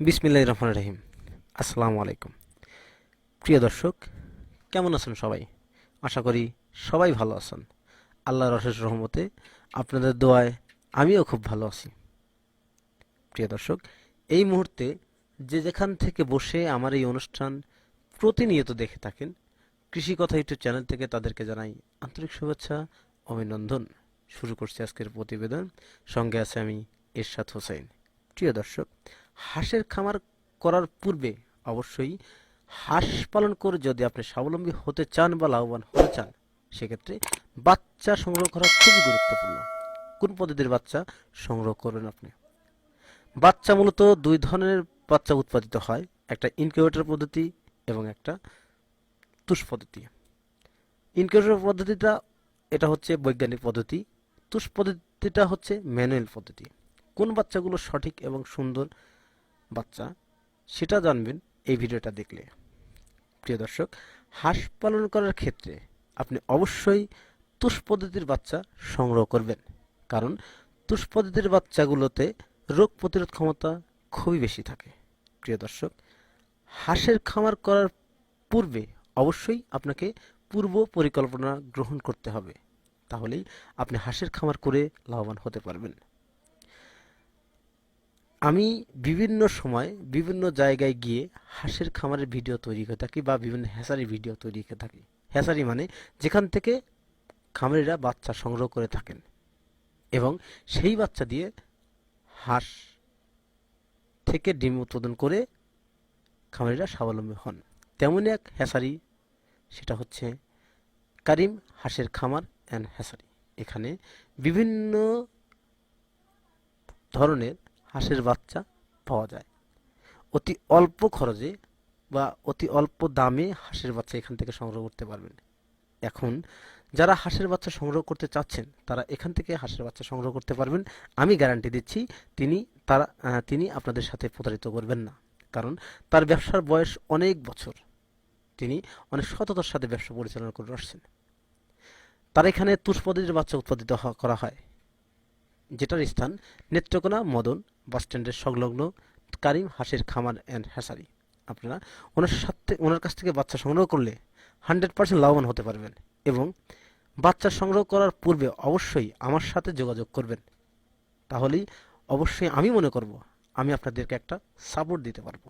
বিসমিল্লাহির রহমানির রহিম। আসসালামু আলাইকুম। প্রিয় দর্শক, কেমন আছেন সবাই? আশা করি সবাই ভালো আছেন। আল্লাহর অশেষ রহমতে আপনাদের দোয়ায় আমিও খুব ভালো আছি। প্রিয় দর্শক, এই মুহূর্তে যে যেখান থেকে বসে আমার এই অনুষ্ঠান প্রতিনিয়ত দেখে থাকেন, কৃষি কথা ইউটিউব চ্যানেল থেকে তাদেরকে জানাই আন্তরিক শুভেচ্ছা, অভিনন্দন। শুরু করছি আজকের প্রতিবেদন। সঙ্গে আছে আমি এরশাদ হোসেন। প্রিয় দর্শক, হাঁসের খামার করার পূর্বে অবশ্যই হাঁস পালন করে যদি আপনি স্বাবলম্বী হতে চান বা লাভবান হতে চান, সেক্ষেত্রে বাচ্চা সংগ্রহ করা খুবই গুরুত্বপূর্ণ। কোন পদ্ধতির বাচ্চা সংগ্রহ করবেন আপনি? বাচ্চা মূলত দুই ধরনের বাচ্চা উৎপাদিত হয়, একটা ইনকিউবেটর পদ্ধতি এবং একটা তুষ পদ্ধতি। ইনকিউবেটর পদ্ধতিটা এটা হচ্ছে বৈজ্ঞানিক পদ্ধতি, তুষ পদ্ধতিটা হচ্ছে ম্যানুয়াল পদ্ধতি। কোন বাচ্চাগুলো সঠিক এবং সুন্দর বাচ্চা সেটা জানবেন এই ভিডিওটা দেখলে। প্রিয় দর্শক, হাঁস পালন করার ক্ষেত্রে আপনি অবশ্যই তুষ পদ্ধতির বাচ্চা সংগ্রহ করবেন, কারণ তুষ পদ্ধতির বাচ্চাগুলোতে রোগ প্রতিরোধ ক্ষমতা খুবই বেশি থাকে। প্রিয় দর্শক, হাঁসের খামার করার পূর্বে অবশ্যই আপনাকে পূর্ব পরিকল্পনা গ্রহণ করতে হবে, তাহলেই আপনি হাঁসের খামার করে লাভবান হতে পারবেন। আমি বিভিন্ন সময় বিভিন্ন জায়গায় গিয়ে হাঁসের খামারের ভিডিও তৈরি করে থাকি বা বিভিন্ন হ্যাচারির ভিডিও তৈরি করে থাকি। হ্যাচারি মানে যেখান থেকে খামারিরা বাচ্চা সংগ্রহ করে থাকেন এবং সেই বাচ্চা দিয়ে হাঁস থেকে ডিম উৎপাদন করে খামারিরা স্বাবলম্বী হন। তেমনই এক হ্যাচারি, সেটা হচ্ছে কারিম হাঁসের খামার অ্যান্ড হ্যাচারি। এখানে বিভিন্ন ধরনের হাঁসের বাচ্চা পাওয়া যায়। অতি অল্প খরচে বা অতি অল্প দামে হাঁসের বাচ্চা এখান থেকে সংগ্রহ করতে পারবেন। এখন যারা হাঁসের বাচ্চা সংগ্রহ করতে চাচ্ছেন তারা এখান থেকে হাঁসের বাচ্চা সংগ্রহ করতে পারবেন। আমি গ্যারান্টি দিচ্ছি তিনি আপনাদের সাথে প্রতারিত করবেন না, কারণ তার ব্যবসার বয়স অনেক বছর। তিনি অনেক সততার সাথে ব্যবসা পরিচালনা করে আসছেন। তার এখানে তুষ পদ্ধতির বাচ্চা উৎপাদিত করা হয়, যেটার স্থান নেত্রকোনা মদন বাসস্ট্যান্ডের সংলগ্ন কারিম হাঁসের খামার অ্যান্ড হ্যাচারি। আপনারা ওনার কাছ থেকে বাচ্চা সংগ্রহ করলে 100% লাভবান হতে পারবেন এবং বাচ্চা সংগ্রহ করার পূর্বে অবশ্যই আমার সাথে যোগাযোগ করবেন। তাহলেই অবশ্যই আমি মনে করব আমি আপনাদেরকে একটা সাপোর্ট দিতে পারবো,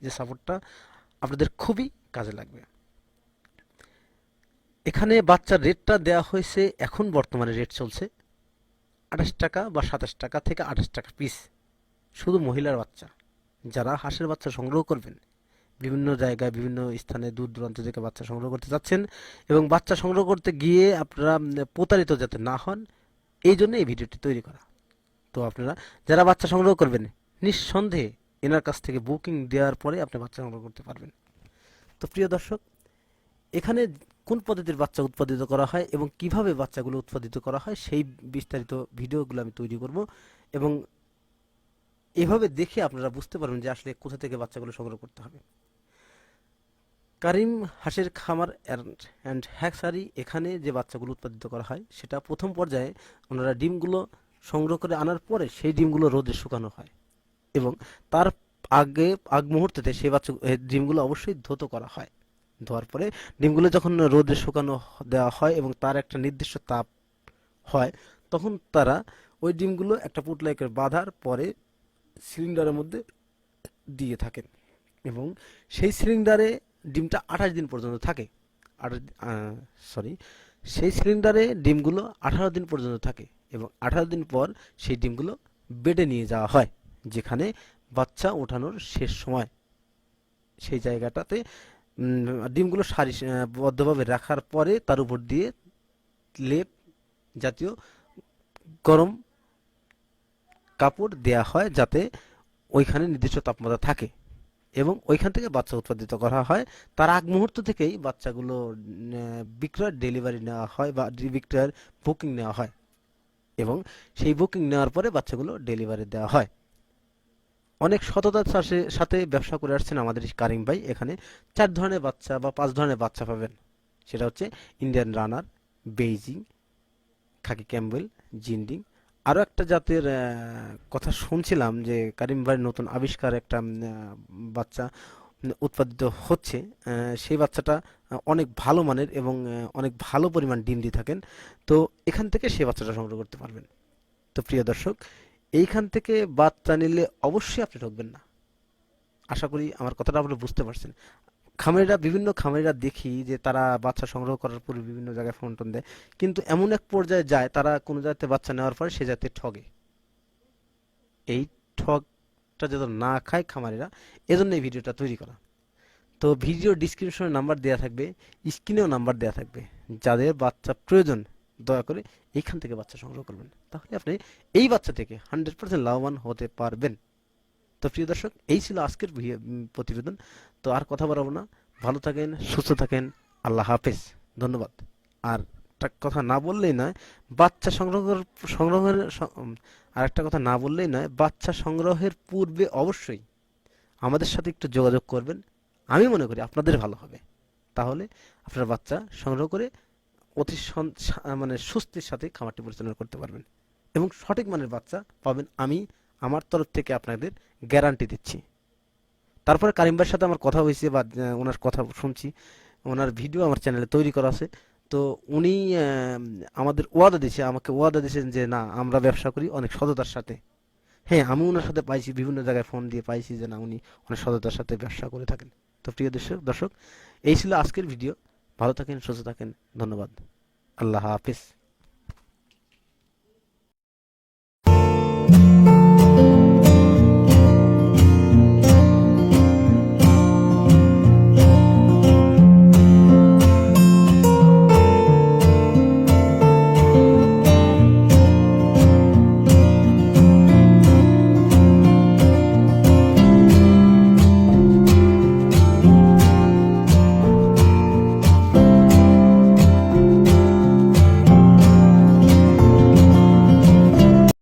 যে সাপোর্টটা আপনাদের খুবই কাজে লাগবে। এখানে বাচ্চার রেটটা দেওয়া হয়েছে, এখন বর্তমানে রেট চলছে 28 টাকা বা 27 টাকা থেকে 28 টাকা পিস, শুধু মহিলার বাচ্চা। যারা হাঁসের বাচ্চা সংগ্রহ করবেন, বিভিন্ন জায়গায় বিভিন্ন স্থানে দূর দূরান্ত থেকে বাচ্চা সংগ্রহ করতে যাচ্ছেন এবং বাচ্চা সংগ্রহ করতে গিয়ে আপনারা প্রতারিত যাতে না হন, এই জন্য এই ভিডিওটি তৈরি করা। তো আপনারা যারা বাচ্চা সংগ্রহ করবেন, নিঃসন্দেহে এনার কাছ থেকে বুকিং দেওয়ার পরে আপনি বাচ্চা সংগ্রহ করতে পারবেন। তো প্রিয় দর্শক, এখানে কোন পদ্ধতির বাচ্চা উৎপাদিত করা হয় এবং কিভাবে বাচ্চাগুলো উৎপাদিত করা হয় সেই বিস্তারিত ভিডিওগুলো আমি তৈরি করব এবং এভাবে দেখে আপনারা বুঝতে পারবেন যে আসলে কোথা থেকে বাচ্চাগুলো সংগ্রহ করতে হবে। কারিম হাঁসের খামার অ্যান্ড হ্যাচারি, এখানে যে বাচ্চাগুলো উৎপাদিত করা হয় সেটা প্রথম পর্যায়ে ওনারা ডিমগুলো সংগ্রহ করে আনার পরে সেই ডিমগুলো রোদে শুকানো হয় এবং তার আগ মুহূর্তেতে সেই ডিমগুলো অবশ্যই ধৌত করা হয়। ধোয়ার পরে ডিমগুলো যখন রোদে শুকানো দেওয়া হয় এবং তার একটা নির্দিষ্ট তাপ হয়, তখন তারা ওই ডিমগুলো একটা পুটলায় করে বাঁধার পরে সিলিন্ডারের মধ্যে দিয়ে থাকেন এবং সেই সিলিন্ডারে ডিমটা 28 দিন পর্যন্ত থাকে। সরি, সেই সিলিন্ডারে ডিমগুলো 18 দিন পর্যন্ত থাকে এবং 18 দিন পর সেই ডিমগুলো বেডে নিয়ে যাওয়া হয়, যেখানে বাচ্চা ওঠানোর শেষ সময়। সেই জায়গাটাতে ডিমগুলো সারিবদ্ধভাবে রাখার পরে তার উপর দিয়ে লেপ জাতীয় গরম কাপড় দেয়া হয়, যাতে ওইখানে নির্দিষ্ট তাপমাত্রা থাকে এবং ওইখান থেকে বাচ্চা উৎপাদিত করা হয়। তার আগ মুহূর্ত থেকেই বাচ্চাগুলো বিক্রয় ডেলিভারি নেওয়া হয় বা বিক্রয়ের বুকিং নেওয়া হয় এবং সেই বুকিং নেওয়ার পরে বাচ্চাগুলো ডেলিভারি দেওয়া হয়। অনেক সততার সাথে ব্যবসা করে আসছেন আমাদের কারিম ভাই। এখানে 4 ধরনের বাচ্চা বা 5 ধরনের বাচ্চা পাবেন। সেটা হচ্ছে Indian runner, Beijing, khaki Campbell, Jinding আরও একটা জাতের কথা শুনছিলাম যে কারিম ভাইয়ের নতুন আবিষ্কার একটা বাচ্চা উৎপাদিত হচ্ছে। সেই বাচ্চাটা অনেক ভালো মানের এবং অনেক ভালো পরিমাণ ডিম দিয়ে থাকেন। তো এখান থেকে সেই বাচ্চাটা সংগ্রহ করতে পারবেন। তো প্রিয় দর্শক, এইখান থেকে বাচ্চা নিলে অবশ্যই আপনি ঠকবেন না। আশা করি আমার কথাটা আপনি বুঝতে পারছেন। বিভিন্ন খামারিরা দেখি যে তারা বাচ্চা সংগ্রহ করার পরে বিভিন্ন জায়গায় ফোন টোন দেয়, কিন্তু এমন এক পর্যায়ে যায় তারা কোনো জায়গাতে বাচ্চা নেওয়ার পরে সে জাতে ঠগে। এই ঠগটা যাতে না খায় খামারিরা, এজন্য এই ভিডিওটা তৈরি করা। তো ভিডিও ডিসক্রিপশনে নাম্বার দেওয়া থাকবে, স্ক্রিনেও নাম্বার দেওয়া থাকবে। যাদের বাচ্চা প্রয়োজন দয়া করে এইখান থেকে বাচ্চা সংগ্রহ করবেন, তাহলে আপনি এই বাচ্চা থেকে 100% লাভবান হতে পারবেন। তো প্রিয় দর্শক, এই ছিল আজকের প্রতিবেদন। তো আর কথা বাড়াবো না। ভালো থাকেন, সুস্থ থাকেন। আল্লাহ হাফেজ। ধন্যবাদ। আর একটা কথা না বললেই নয়, বাচ্চা সংগ্রহের আর একটা কথা না বললেই নয়, বাচ্চা সংগ্রহের পূর্বে অবশ্যই আমাদের সাথে একটু যোগাযোগ করবেন। আমি মনে করি আপনাদের ভালো হবে। তাহলে আপনার বাচ্চা সংগ্রহ করে অতি মানে সুস্থির সাথে খামারটি পরিচালনা করতে পারবেন এবং সঠিক মানের বাচ্চা পাবেন। আমি আমার তরফ থেকে আপনাদের গ্যারান্টি দিচ্ছি। তারপরে কারিম ভাইয়ের সাথে আমার কথা হয়েছে বা ওনার কথা শুনছি, ওনার ভিডিও আমার চ্যানেলে তৈরি করা আছে। তো উনি আমাকে ওয়াদা দিয়েছেন যে না, আমরা ব্যবসা করি অনেক সততার সাথে। হ্যাঁ, আমি ওনার সাথে পাইছি, বিভিন্ন জায়গায় ফোন দিয়ে পাইছি যে না, উনি অনেক সততার সাথে ব্যবসা করে থাকেন। তো প্রিয় দর্শক, এই ছিল আজকের ভিডিও। ভালো থাকেন, সুস্থ থাকেন। ধন্যবাদ। আল্লাহ হাফিজ।